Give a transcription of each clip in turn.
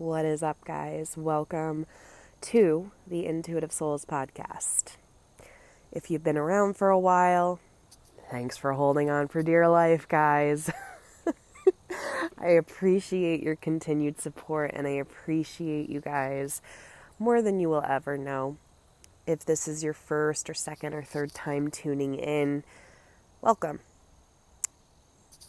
What is up, guys? Welcome to the Intuitive Souls podcast. If you've been around for a while, thanks for holding on for dear life, guys. I appreciate your continued support, and I appreciate you guys more than you will ever know. If this is your first or second or third time tuning in, welcome.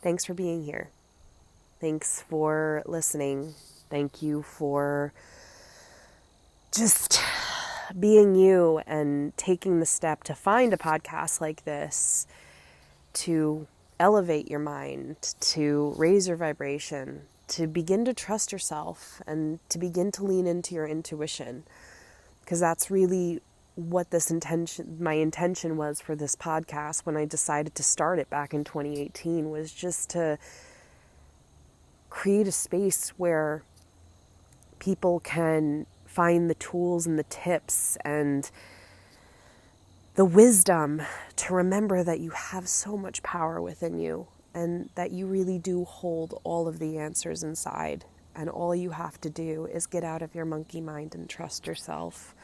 Thanks for being here. Thanks for listening. Thank you for just being you and taking the step to find a podcast like this to elevate your mind, to raise your vibration, to begin to trust yourself and to begin to lean into your intuition. Because that's really what my intention was for this podcast when I decided to start it back in 2018, was just to create a space where people can find the tools and the tips and the wisdom to remember that you have so much power within you and that you really do hold all of the answers inside. And all you have to do is get out of your monkey mind and trust yourself.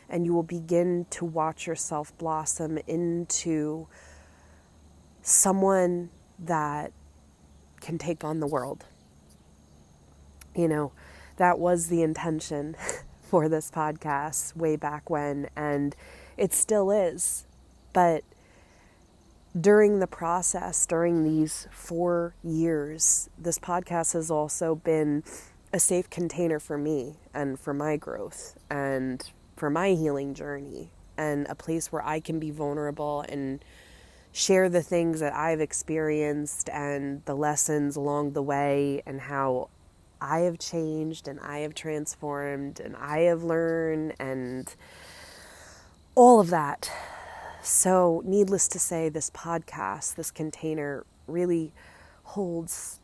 And you will begin to watch yourself blossom into someone that can take on the world. You know, that was the intention for this podcast way back when, and it still is. But during the process, during these 4 years, this podcast has also been a safe container for me and for my growth and for my healing journey, and a place where I can be vulnerable and share the things that I've experienced and the lessons along the way and how I have changed and I have transformed and I have learned and all of that. So needless to say, this podcast, this container really holds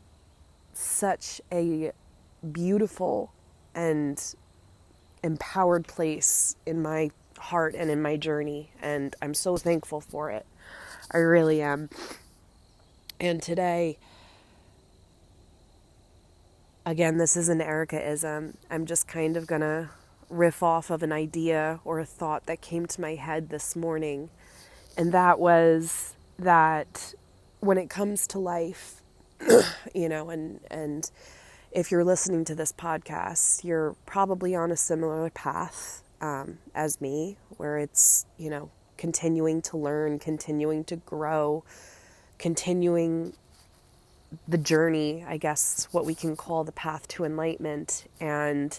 such a beautiful and empowered place in my heart and in my journey. And I'm so thankful for it. I really am. And today, again, this is an Erica-ism. I'm just kind of going to riff off of an idea or a thought that came to my head this morning. And that was that when it comes to life, and if you're listening to this podcast, you're probably on a similar path as me, where it's, continuing to learn, continuing to grow, continuing the journey, I guess, what we can call the path to enlightenment, and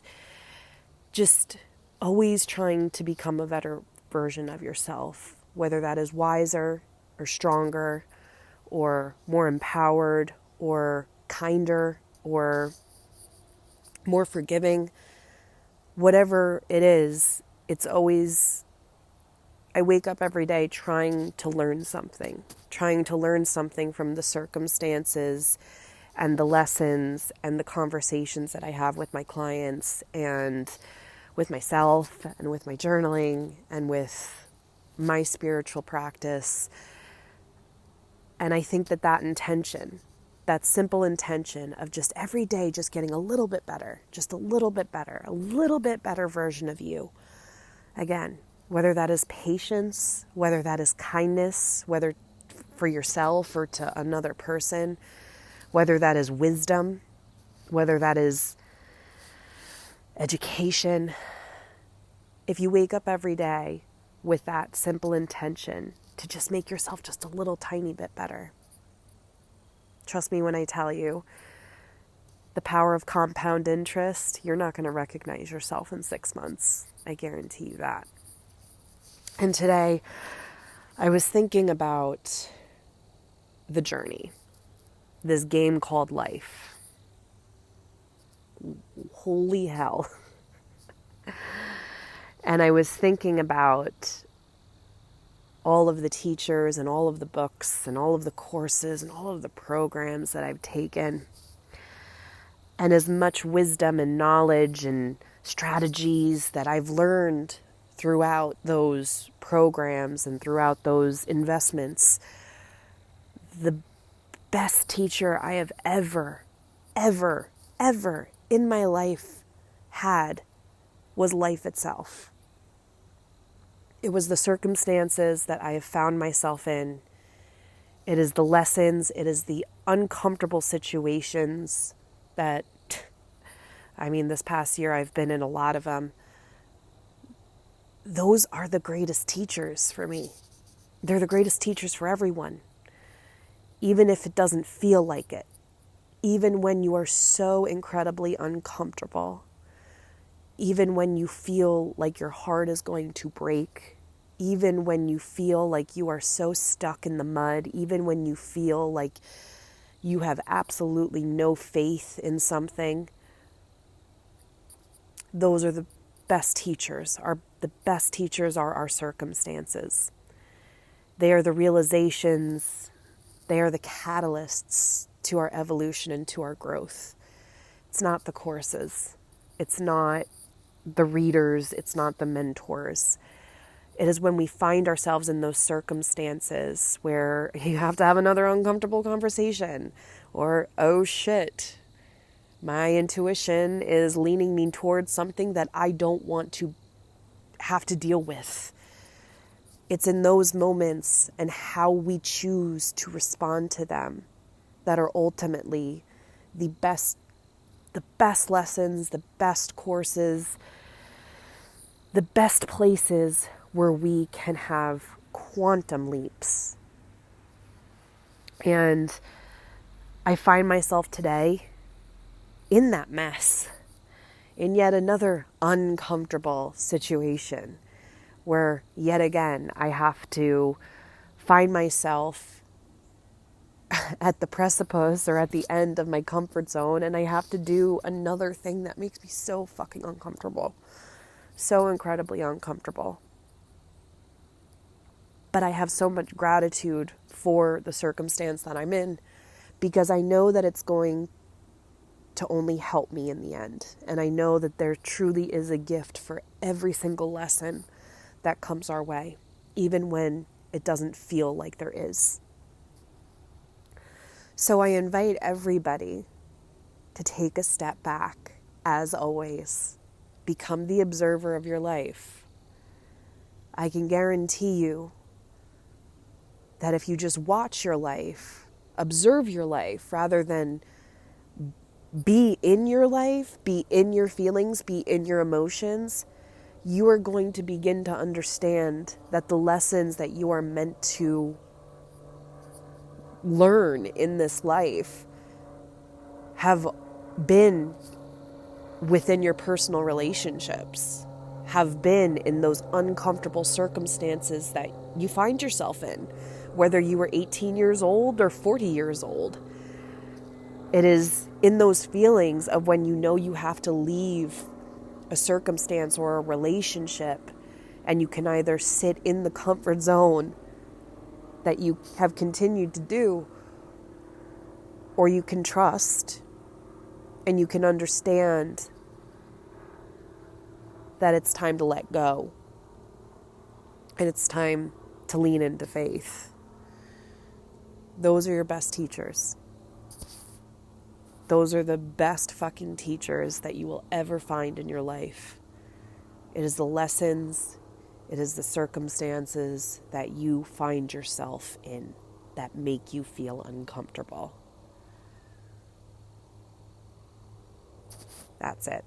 just always trying to become a better version of yourself, whether that is wiser or stronger or more empowered or kinder or more forgiving. Whatever it is, it's always, I wake up every day trying to learn something from the circumstances and the lessons and the conversations that I have with my clients and with myself and with my journaling and with my spiritual practice. And I think that intention, that simple intention of just every day just getting a little bit better, just a little bit better version of you. Again, whether that is patience, whether that is kindness, whether for yourself or to another person, whether that is wisdom, whether that is education. If you wake up every day with that simple intention to just make yourself just a little tiny bit better, trust me when I tell you, the power of compound interest, you're not going to recognize yourself in 6 months. I guarantee you that. And today, I was thinking about the journey, this game called life. Holy hell. And I was thinking about all of the teachers and all of the books and all of the courses and all of the programs that I've taken, and as much wisdom and knowledge and strategies that I've learned throughout those programs and throughout those investments. The best teacher I have ever in my life had was life itself. It was the circumstances that I have found myself in. It is the lessons, it is the uncomfortable situations that, this past year I've been in a lot of them. Those are the greatest teachers for me. They're the greatest teachers for everyone. Even if it doesn't feel like it. Even when you are so incredibly uncomfortable. Even when you feel like your heart is going to break. Even when you feel like you are so stuck in the mud. Even when you feel like you have absolutely no faith in something. Those are the best teachers. The best teachers are our circumstances. They are the realizations. They are the catalysts to our evolution and to our growth. It's not the courses. It's not the readers. It's not the mentors. It is when we find ourselves in those circumstances where you have to have another uncomfortable conversation, or, oh shit, my intuition is leaning me towards something that I don't want to have to deal with. It's in those moments and how we choose to respond to them that are ultimately the best lessons, the best courses, the best places where we can have quantum leaps. And I find myself today in that mess, in yet another uncomfortable situation where yet again I have to find myself at the precipice or at the end of my comfort zone, and I have to do another thing that makes me so fucking uncomfortable, so incredibly uncomfortable. But I have so much gratitude for the circumstance that I'm in, because I know that it's going to only help me in the end. And I know that there truly is a gift for every single lesson that comes our way, even when it doesn't feel like there is. So I invite everybody to take a step back, as always. Become the observer of your life. I can guarantee you that if you just watch your life, observe your life, rather than be in your life, be in your feelings, be in your emotions, you are going to begin to understand that the lessons that you are meant to learn in this life have been within your personal relationships, have been in those uncomfortable circumstances that you find yourself in, whether you were 18 years old or 40 years old. It is in those feelings of when you know you have to leave a circumstance or a relationship, and you can either sit in the comfort zone that you have continued to do, or you can trust and you can understand that it's time to let go and it's time to lean into faith. Those are your best teachers. Those are the best fucking teachers that you will ever find in your life. It is the lessons, it is the circumstances that you find yourself in that make you feel uncomfortable. That's it.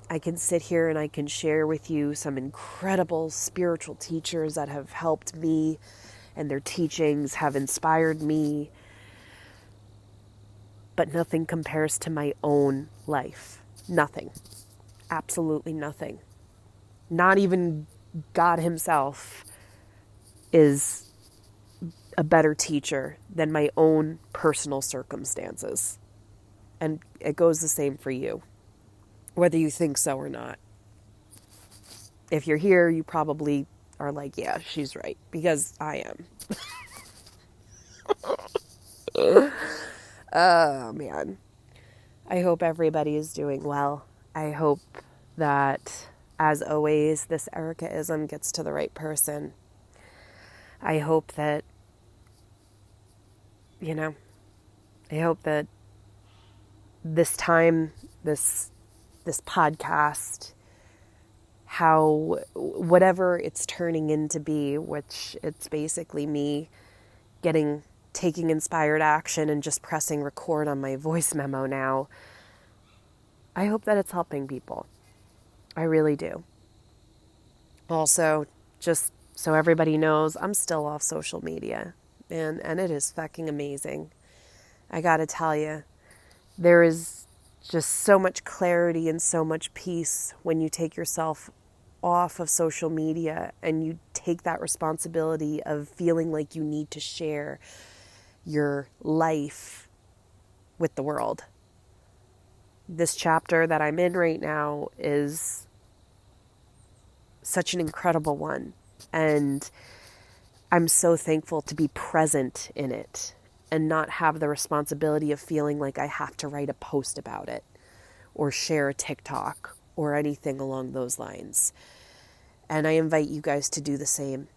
I can sit here and I can share with you some incredible spiritual teachers that have helped me, and their teachings have inspired me. But nothing compares to my own life. Nothing. Absolutely nothing. Not even God himself is a better teacher than my own personal circumstances. And it goes the same for you, whether you think so or not. If you're here, you probably are like, yeah, she's right, because I am. Oh, man. I hope everybody is doing well. I hope that, as always, this Erica-ism gets to the right person. I hope that, I hope that this time, this this podcast, how whatever it's turning into be, which it's basically me taking inspired action and just pressing record on my voice memo now. I hope that it's helping people. I really do. Also, just so everybody knows, I'm still off social media, and it is fucking amazing. I gotta tell you, there is just so much clarity and so much peace when you take yourself off of social media and you take that responsibility of feeling like you need to share your life with the world. This chapter that I'm in right now is such an incredible one, and I'm so thankful to be present in it and not have the responsibility of feeling like I have to write a post about it or share a TikTok or anything along those lines. And I invite you guys to do the same.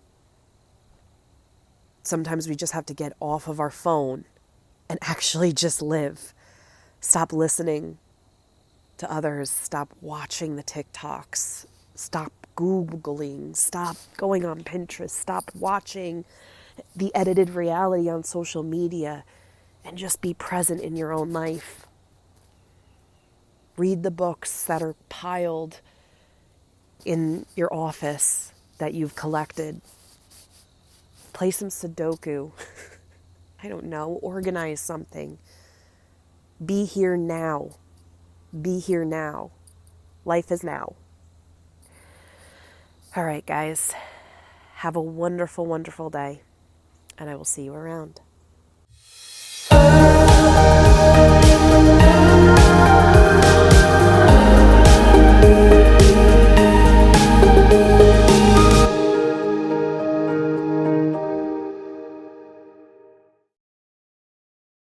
Sometimes we just have to get off of our phone and actually just live. Stop listening to others. Stop watching the TikToks. Stop Googling. Stop going on Pinterest. Stop watching the edited reality on social media, and just be present in your own life. Read the books that are piled in your office that you've collected. Play some Sudoku. I don't know. Organize something. Be here now. Be here now. Life is now. All right, guys. Have a wonderful, wonderful day, and I will see you around.